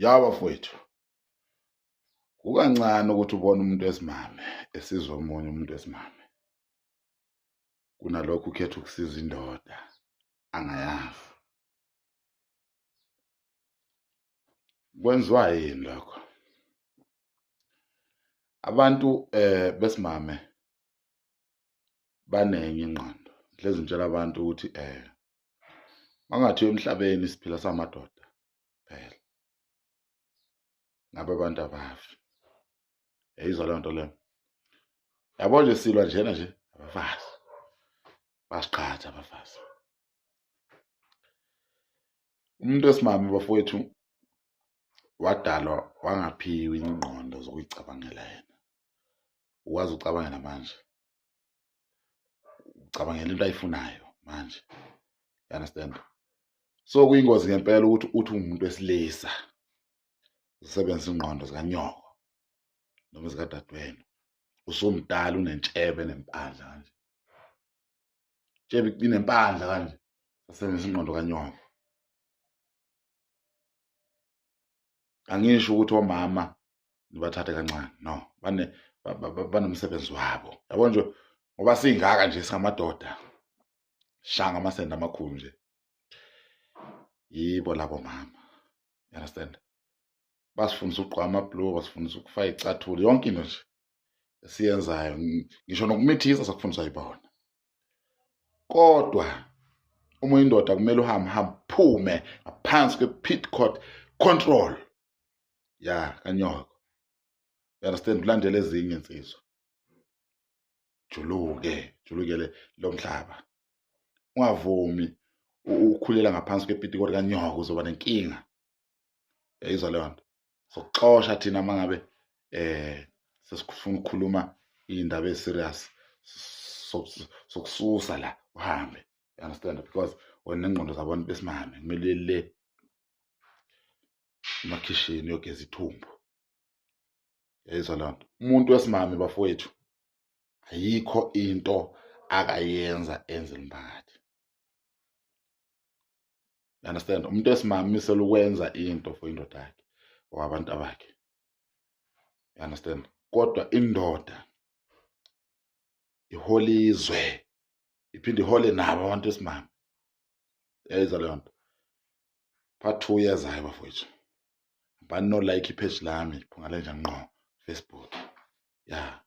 Yaba mfowethu, kukancane ukuthi ubone umuntu wesimame esizwa omunye umuntu wesimame kunalokho ukhetha ukusiza indoda angayazi. Kwenziwa yini lokho? Abantu besimame banenye ingqondo. Hlezi ngitshela abantu ukuthi mangathiwa emhlabeni siphila samadoda phela. Ngabe abantu abafi. Yayizwa leyo nto leyo. Yabo nje silwa njena nje abafazi. Basiqhatha abafazi. Umuntu wesimame bafowethu wadalwa wangaphiwa ingqondo zokuyicabangela yena. Ukwazi ucabangela manje. Ucabangela into ayifunayo manje. You understand? So kuyingozi ngempela ukuthi uthi umuntu wesilisa usebenzisa ingqondo zikanyoko noma zikadadewenu. Usumdala unentshebe nempandla kanje. Tshebe inempandla kanje. Usebenzisa ingqondo kanyoko. Angisho ukuthi omama nibathathe kancane. No, banomsebenzi wabo. Yabo nje ngoba singaka nje singamadoda. Shanga amasenda amakhulu nje. Yibo labo mama. You understand? Basifundisa ukugqoka amabhlu, basifundisa ukufaka icathulo, yonke into nje esiyenzayo. Ngisho nokumithisa sakufundiswa yibona. Kodwa uma indoda kumele uphume ngaphansi kwe-pit court control. Ya, kanyoko. You understand? Ulandele ezinye insizwa. Julukele lo mhlaba. Ungavumi ukukhulela ngaphansi kwe-pit court kanyoko uzoba nenkinga. Yayizwa leyo nto. Sokuxosha thina mangabe sesifuna ukukhuluma indaba eziserious sokususa la uhambe. You understand? Because wena ingqondo zabantu besimame kumele le emakhishini yogeza ithumbu. Yayizwa leyo nto. Umuntu wesimame bafowethu ayikho into akayenza enze imphakathi. You understand? Umuntu wesimame misela ukwenza into for indoda yakhe or abantu abakhe. You understand? Kodwa indoda iholizwe iphinde ihole nabo abantu besimame. Yayizwa leyo nto. Part 2 yezayo bafowethu. Bani no like ipage lami phungale nje ngqo Facebook. Yeah.